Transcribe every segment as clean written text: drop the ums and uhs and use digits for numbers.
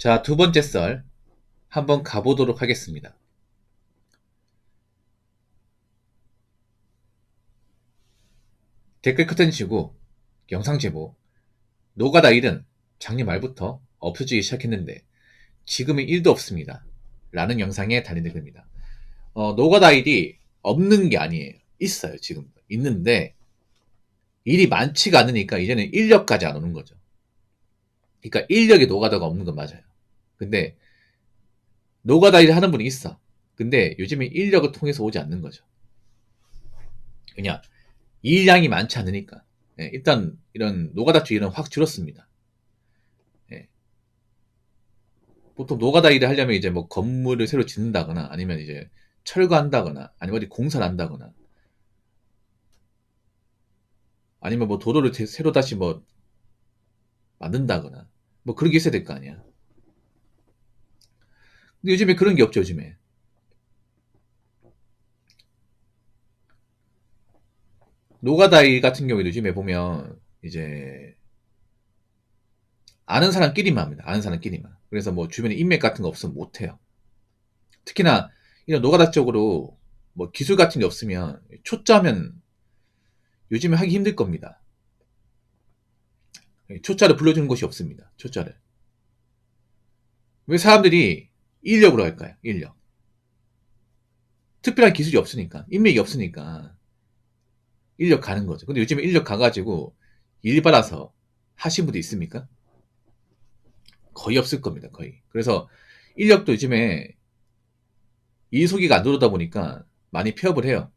자, 두 번째 썰 한번 가보도록 하겠습니다. 댓글 커튼 치고 영상 제목 노가다 일은 작년 말부터 없어지기 시작했는데 지금은 1도 없습니다. 라는 영상에 달린 댓글입니다. 노가다 일이 없는 게 아니에요. 있어요. 지금 있는데 일이 많지가 않으니까 이제는 인력까지 안 오는 거죠. 그러니까 인력에 노가다가 없는 건 맞아요. 근데 노가다 일을 하는 분이 있어. 근데 요즘에 인력을 통해서 오지 않는 거죠. 그냥 일량이 많지 않으니까. 예, 일단 이런 노가다 일은 확 줄었습니다. 예, 보통 노가다 일을 하려면 이제 뭐 건물을 새로 짓는다거나 아니면 이제 철거한다거나 아니면 어디 공사를 한다거나 아니면 뭐 도로를 새로 다시 뭐 만든다거나 뭐 그런 게 있어야 될 거 아니야. 근데 요즘에 그런 게 없죠, 요즘에. 노가다 일 같은 경우에도 요즘에 보면 이제 아는 사람끼리만 합니다. 아는 사람끼리만. 그래서 뭐 주변에 인맥 같은 거 없으면 못 해요. 특히나 이런 노가다 쪽으로 뭐 기술 같은 게 없으면 초짜면 요즘에 하기 힘들 겁니다. 초짜를 불러주는 곳이 없습니다. 초짜를. 왜 사람들이 인력으로 할까요? 인력. 특별한 기술이 없으니까, 인맥이 없으니까 인력 가는 거죠. 근데 요즘에 인력 가가지고 일 받아서 하신 분도 있습니까? 거의 없을 겁니다. 거의. 그래서 인력도 요즘에 일 소기가 안 들어오다 보니까 많이 폐업을 해요.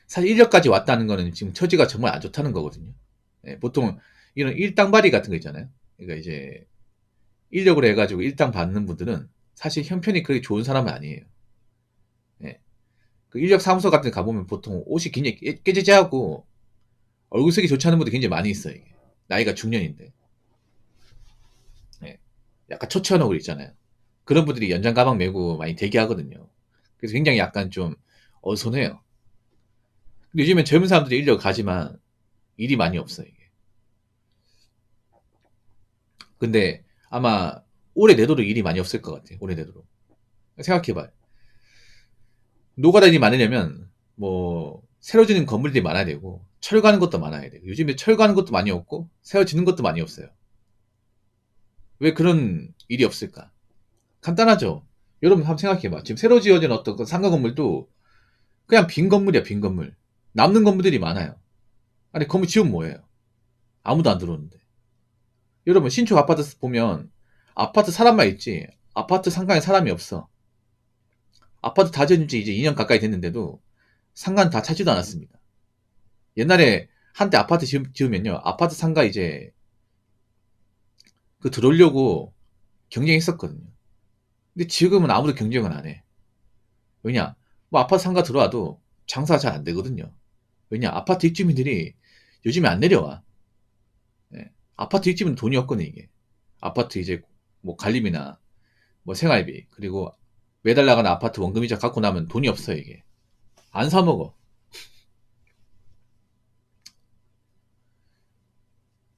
사실 인력까지 왔다는 거는 지금 처지가 정말 안 좋다는 거거든요. 예, 보통 이런 일당발이 같은 거 있잖아요. 그러니까 이제 인력으로 해가지고 일당 받는 분들은 사실 형편이 그렇게 좋은 사람은 아니에요. 예. 그 인력 사무소 같은 데 가보면 보통 옷이 굉장히 깨재재하고 얼굴색이 좋지 않은 분들이 굉장히 많이 있어요. 이게. 나이가 중년인데. 예. 약간 초췌한 얼굴 있잖아요. 그런 분들이 연장 가방 메고 많이 대기하거든요. 그래서 굉장히 약간 좀 어손해요. 근데 요즘엔 젊은 사람들이 인력 가지만 일이 많이 없어요. 이게. 근데 아마 올해 내도록 일이 많이 없을 것 같아요. 올해 내도록. 생각해봐요. 노가다니 많으려면 뭐 새로 지는 건물들이 많아야 되고 철거하는 것도 많아야 돼요. 요즘에 철거하는 것도 많이 없고 새로 짓는 것도 많이 없어요. 왜 그런 일이 없을까? 간단하죠. 여러분 한번 생각해봐. 지금 새로 지어진 어떤 그 상가 건물도 그냥 빈 건물이야, 빈 건물. 남는 건물들이 많아요. 아니 건물 지으면 뭐예요? 아무도 안 들어오는데. 여러분 신축 아파트 보면 아파트 사람만 있지 아파트 상가에 사람이 없어. 아파트 다 지은 지 이제 2년 가까이 됐는데도 상가는 다 차지도 않았습니다. 옛날에 한때 아파트 지으면요. 아파트 상가 이제 그 들어오려고 경쟁했었거든요. 근데 지금은 아무도 경쟁을 안 해. 왜냐? 뭐 아파트 상가 들어와도 장사가 잘 안 되거든요. 왜냐? 아파트 입주민들이 요즘에 안 내려와. 예. 아파트 입주민 돈이 없거든, 이게. 아파트 이제 뭐 관리비나 뭐 생활비, 그리고 매달 나가는 아파트 원금이자 갖고 나면 돈이 없어요, 이게. 안 사먹어.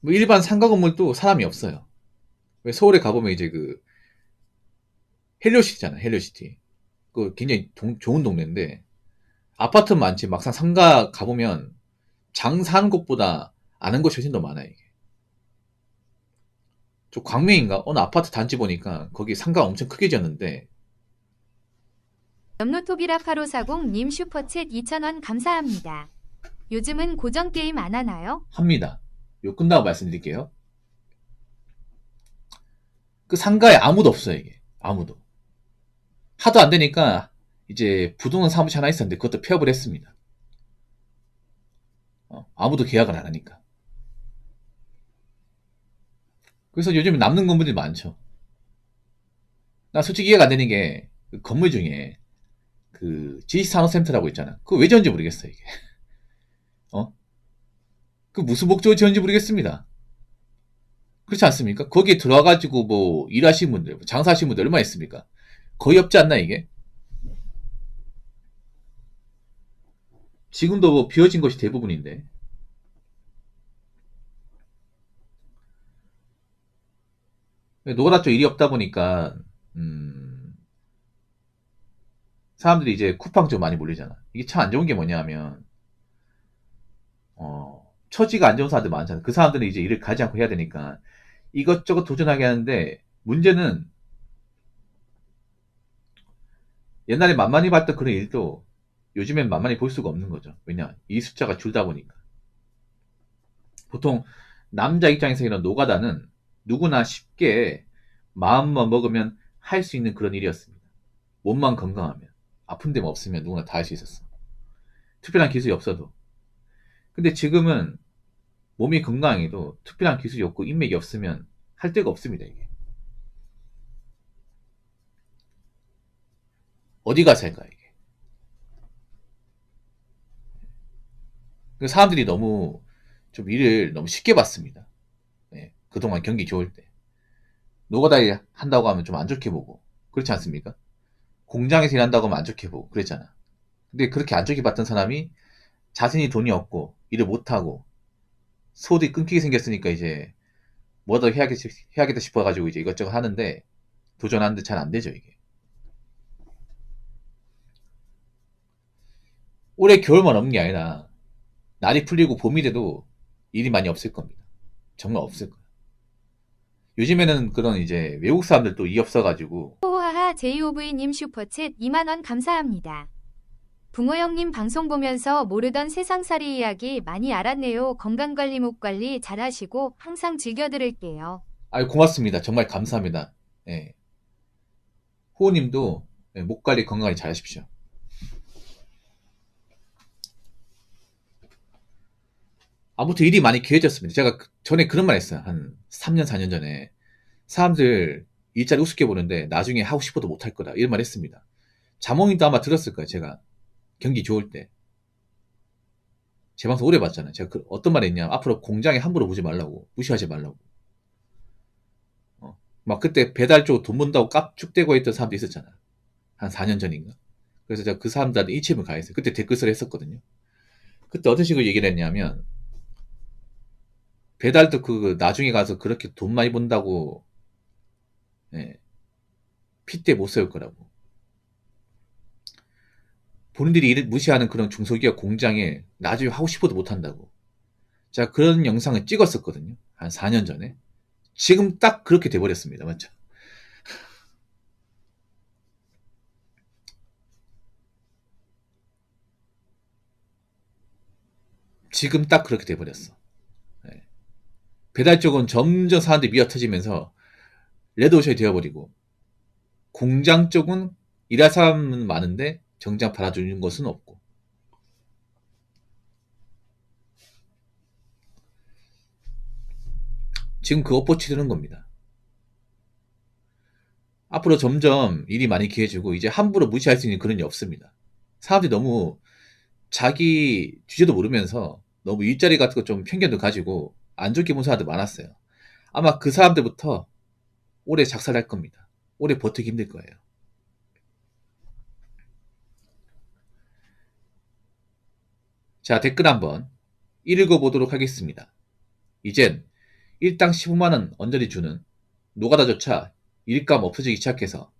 뭐 일반 상가 건물도 사람이 없어요. 왜 서울에 가보면 이제 그 헬리오시티잖아, 헬리오시티. 그 굉장히 좋은 동네인데 아파트는 많지 막상 상가 가보면 장사하는 곳보다 아는 곳이 훨씬 더 많아요. 이게. 저 광명인가 어느 아파트 단지 보니까 거기 상가 엄청 크게 지었는데 염노토비라8540님 슈퍼챗 2,000원 감사합니다. 요즘은 고전 게임 안 하나요? 합니다. 요 끝나고 말씀드릴게요. 그 상가에 아무도 없어요. 이게 아무도 하도 안 되니까 이제 부동산 사무실 하나 있었는데 그것도 폐업을 했습니다. 아무도 계약을 안 하니까. 그래서 요즘에 남는 건물들이 많죠. 나 솔직히 이해가 안 되는 게그 건물 중에 그 지식산업센터라고 있잖아. 그거 왜 지었는지 모르겠어 이게. 어? 그 무슨 목적으로 지었는지 모르겠습니다. 그렇지 않습니까? 거기에 들어와가지고 뭐 일하시는 분들, 뭐 장사하시는 분들 얼마나 있습니까? 거의 없지 않나 이게? 지금도 뭐 비어진 것이 대부분인데. 노가다 쪽 일이 없다 보니까 사람들이 이제 쿠팡 쪽 많이 몰리잖아. 이게 참 안 좋은 게 뭐냐면 처지가 안 좋은 사람들 많잖아. 그 사람들은 이제 일을 가지 않고 해야 되니까 이것저것 도전하게 하는데 문제는 옛날에 만만히 봤던 그런 일도 요즘엔 만만히 볼 수가 없는 거죠. 왜냐? 이 숫자가 줄다 보니까. 보통 남자 입장에서 이런 노가다는 누구나 쉽게 마음만 먹으면 할 수 있는 그런 일이었습니다. 몸만 건강하면. 아픈 데만 없으면 누구나 다 할 수 있었어. 특별한 기술이 없어도. 근데 지금은 몸이 건강해도 특별한 기술이 없고 인맥이 없으면 할 데가 없습니다, 이게. 어디 가서 할까, 이게. 그 사람들이 너무 좀 일을 너무 쉽게 봤습니다. 네, 그동안 경기 좋을 때. 노가다 일 한다고 하면 좀 안 좋게 보고. 그렇지 않습니까? 공장에서 일한다고 하면 안 좋게 보고. 그랬잖아. 근데 그렇게 안 좋게 봤던 사람이 자신이 돈이 없고, 일을 못하고, 소득이 끊기게 생겼으니까 이제 뭐더 해야겠다 싶어가지고 이제 이것저것 하는데 도전하는데 잘 안 되죠, 이게. 올해 겨울만 없는 게 아니라 날이 풀리고 봄이 돼도 일이 많이 없을 겁니다. 정말 없을 거예요. 요즘에는 그런 이제 외국 사람들도 일 없어가지고 호하하 JOV님 슈퍼챗 2만원 감사합니다. 붕어 형님 방송 보면서 모르던 세상살이 이야기 많이 알았네요. 건강관리 목관리 잘하시고 항상 즐겨 들을게요. 아유 고맙습니다. 정말 감사합니다. 예. 호우님도 목 관리 건강히 잘 하십시오. 아무튼 일이 많이 귀해졌습니다. 제가 전에 그런 말 했어요. 한 3년, 4년 전에. 사람들 일자리 우습게 보는데 나중에 하고 싶어도 못할 거다. 이런 말 했습니다. 자몽이도 아마 들었을 거예요. 제가 경기 좋을 때. 제 방송 오래 봤잖아요. 제가 어떤 말 했냐. 앞으로 공장에 함부로 보지 말라고. 무시하지 말라고. 막 그때 배달 쪽 돈 번다고 깝죽대고 했던 사람도 있었잖아. 한 4년 전인가. 그래서 제가 그 사람들한테 이침을 가했어요. 그때 댓글을 했었거든요. 그때 어떤 식으로 얘기를 했냐면 배달도 그 나중에 가서 그렇게 돈 많이 번다고 예, 핏대 못 세울 거라고. 본인들이 일을 무시하는 그런 중소기업 공장에 나중에 하고 싶어도 못 한다고. 제가 그런 영상을 찍었었거든요. 한 4년 전에. 지금 딱 그렇게 돼버렸습니다. 맞죠? 지금 딱 그렇게 돼버렸어. 예. 배달 쪽은 점점 사람들이 미어터지면서 레드오션이 되어버리고 공장 쪽은 일할 사람은 많은데 정작 받아주는 것은 없고 지금 그 엇붙이 드는 겁니다. 앞으로 점점 일이 많이 귀해지고 이제 함부로 무시할 수 있는 그런 게 없습니다. 사람들이 너무 자기 주제도 모르면서 너무 일자리 같은 거 좀 편견도 가지고 안 좋게 본 사람들 많았어요. 아마 그 사람들부터 오래 작살날 겁니다. 오래 버티기 힘들 거예요. 자, 댓글 한번 읽어보도록 하겠습니다. 이젠 일당 15만원 언저리 주는 노가다조차 일감 없어지기 시작해서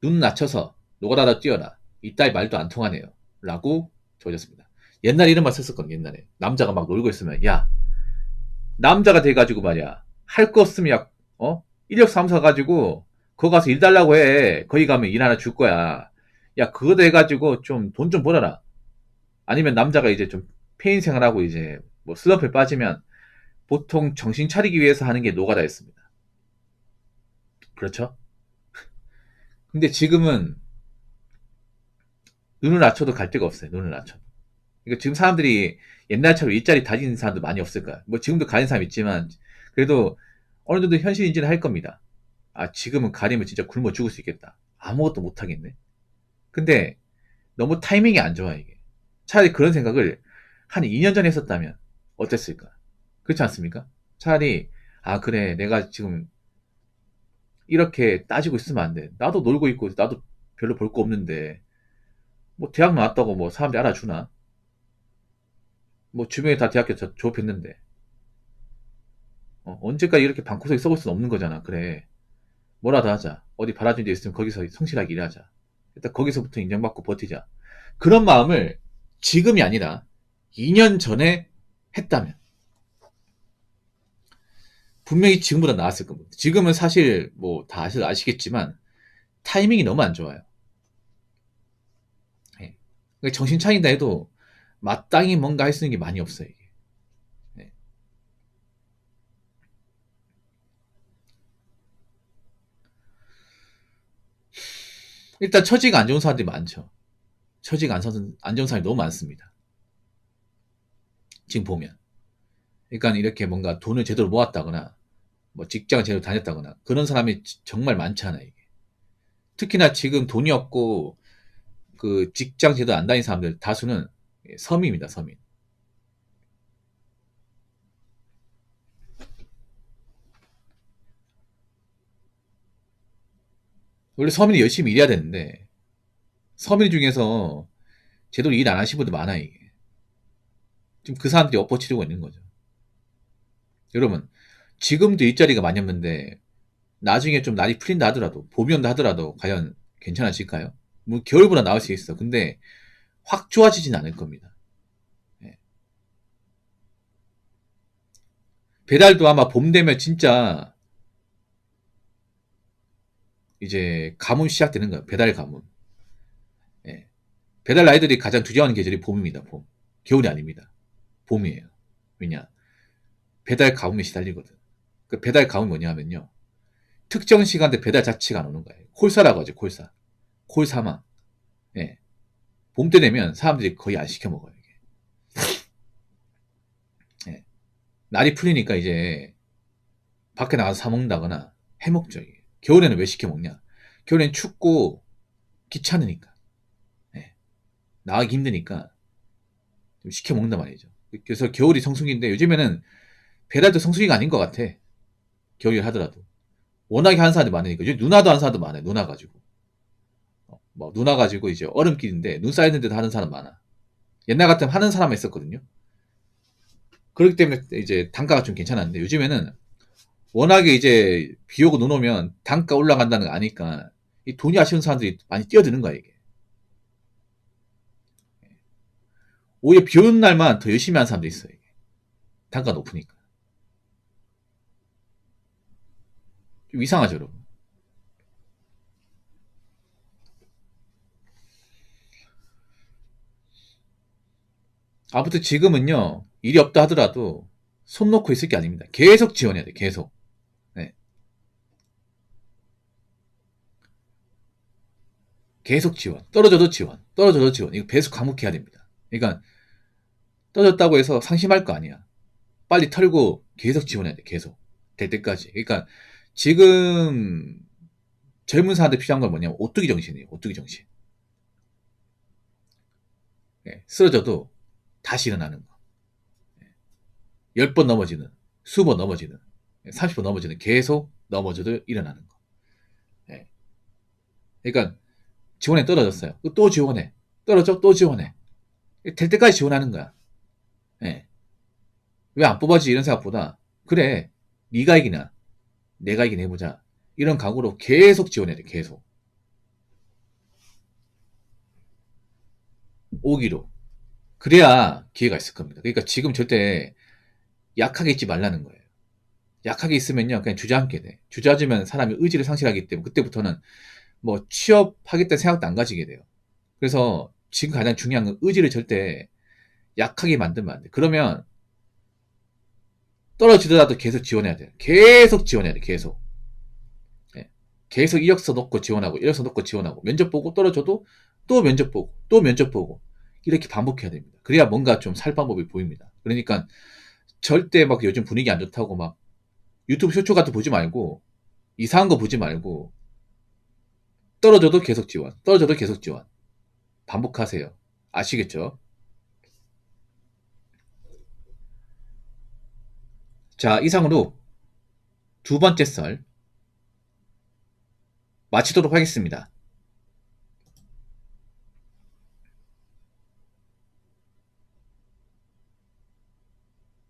눈 낮춰서 노가다다 뛰어라. 이따위 말도 안 통하네요. 라고 적어졌습니다. 옛날에 이런 말 썼었거든요. 옛날에. 남자가 막 놀고 있으면 야 남자가 돼가지고 말이야. 할 거 없으면 야 이력사무소 가지고 거기 가서 일 달라고 해. 거기 가면 일 하나 줄 거야. 야 그거 돼가지고 좀 돈 좀 벌어라. 아니면 남자가 이제 좀 폐인 생활하고 이제 뭐 슬럼프에 빠지면 보통 정신 차리기 위해서 하는 게 노가다였습니다. 그렇죠? 근데 지금은 눈을 낮춰도 갈 데가 없어요. 눈을 낮춰도. 그러니까 지금 사람들이 옛날처럼 일자리 다니는 사람도 많이 없을 거야. 뭐 지금도 가는 사람 있지만 그래도 어느 정도 현실 인지는 할 겁니다. 아 지금은 가리면 진짜 굶어 죽을 수 있겠다. 아무것도 못 하겠네. 근데 너무 타이밍이 안 좋아 이게. 차라리 그런 생각을 한 2년 전에 했었다면 어땠을까? 그렇지 않습니까? 차라리 아 그래 내가 지금 이렇게 따지고 있으면 안 돼. 나도 놀고 있고 나도 별로 볼 거 없는데 뭐 대학 나왔다고 뭐 사람들이 알아주나? 뭐 주변에 다 대학교 졸업했는데 언제까지 이렇게 방구석에 썩을 수는 없는 거잖아. 그래. 뭐라도 하자. 어디 받아준 데 있으면 거기서 성실하게 일하자. 일단 거기서부터 인정받고 버티자. 그런 마음을 지금이 아니라 2년 전에 했다면 분명히 지금보다 나았을 겁니다. 지금은 사실 뭐 다 아시겠지만 타이밍이 너무 안 좋아요. 예. 그러니까 정신 차린다 해도 마땅히 뭔가 할 수 있는 게 많이 없어요. 이게. 예. 일단 처지가 안 좋은 사람들이 많죠. 처지가 안 좋은 사람이 너무 많습니다. 지금 보면. 그러니까 이렇게 뭔가 돈을 제대로 모았다거나 뭐 직장을 제대로 다녔다거나 그런 사람이 정말 많잖아요. 이게. 특히나 지금 돈이 없고 그 직장 제대로 안 다닌 사람들 다수는 서민입니다. 서민. 원래 서민이 열심히 일해야 되는데 서민 중에서 제대로 일 안 하시는 분들 많아요. 이게. 지금 그 사람들이 엎어치르고 있는 거죠. 여러분 지금도 일자리가 많이 없는데 나중에 좀 날이 풀린다 하더라도 봄이 온다 하더라도 과연 괜찮아질까요? 뭐 겨울보다 나을 수 있어. 근데 확 좋아지진 않을 겁니다. 예. 배달도 아마 봄 되면 진짜 이제 가뭄 시작되는 거예요. 배달 가뭄. 예. 배달 라이더들이 가장 두려워하는 계절이 봄입니다. 봄. 겨울이 아닙니다. 봄이에요. 왜냐? 배달 가뭄에 시달리거든. 그 배달 가뭄이 뭐냐 하면요. 특정 시간대 배달 자체가 안 오는 거예요. 콜사라고 하죠. 콜사. 콜사망. 예. 봄 때 되면 사람들이 거의 안 시켜 먹어요. 이게. 예. 날이 풀리니까 이제 밖에 나가서 사 먹는다거나 해 먹죠. 이게. 겨울에는 왜 시켜 먹냐? 겨울엔 춥고 귀찮으니까. 예. 나가기 힘드니까 좀 시켜 먹는단 말이죠. 그래서 겨울이 성수기인데 요즘에는 배달도 성수기가 아닌 것 같아. 겨울이 하더라도. 워낙에 하는 사람들이 많으니까. 요즘 누나도 하는 사람도 많아요. 누나 가지고. 뭐 누나 가지고 이제 얼음길인데 눈 쌓이는데도 하는 사람 많아. 옛날 같으면 하는 사람만 있었거든요. 그렇기 때문에 이제 단가가 좀 괜찮았는데 요즘에는 워낙에 이제 비 오고 눈 오면 단가 올라간다는 거 아니까 이 돈이 아쉬운 사람들이 많이 뛰어드는 거야 이게. 오히려 비 오는 날만 더 열심히 하는 사람도 있어요. 이게. 단가 높으니까. 좀 이상하죠 여러분. 아무튼 지금은요 일이 없다 하더라도 손 놓고 있을 게 아닙니다. 계속 지원해야 돼. 계속. 네. 계속 지원. 떨어져도 지원. 떨어져도 지원. 이거 계속 과묵해야 됩니다. 그러니까 떨어졌다고 해서 상심할 거 아니야. 빨리 털고 계속 지원해야 돼. 계속. 될 때까지. 그러니까 지금 젊은 사람들 필요한 건 뭐냐면 오뚜기 정신이에요. 오뚜기 정신. 예, 쓰러져도 다시 일어나는 거. 10번 넘어지는, 20번 넘어지는, 30번 넘어지는, 계속 넘어져도 일어나는 거. 예. 그러니까 지원에 떨어졌어요. 또 지원해. 떨어져 또 지원해. 될 때까지 지원하는 거야. 예. 왜 안 뽑아지 이런 생각보다 그래 네가 이기나 내가 이기나 해보자 이런 각오로 계속 지원해야 돼. 계속 오기로. 그래야 기회가 있을 겁니다. 그러니까 지금 절대 약하게 있지 말라는 거예요. 약하게 있으면요 그냥 주저앉게 돼. 주저앉으면 사람이 의지를 상실하기 때문에 그때부터는 뭐 취업하겠다는 생각도 안 가지게 돼요. 그래서 지금 가장 중요한 건 의지를 절대 약하게 만들면 안 돼. 그러면 떨어지더라도 계속 지원해야 돼요. 계속 지원해야 돼. 계속. 예. 계속 이력서 넣고 지원하고 이력서 넣고 지원하고 면접 보고 떨어져도 또 면접 보고 또 면접 보고 이렇게 반복해야 됩니다. 그래야 뭔가 좀 살 방법이 보입니다. 그러니까 절대 막 요즘 분위기 안 좋다고 막 유튜브 쇼츠 같은 거 보지 말고 이상한 거 보지 말고 떨어져도 계속 지원, 떨어져도 계속 지원 반복하세요. 아시겠죠? 자, 이상으로 두 번째 썰 마치도록 하겠습니다.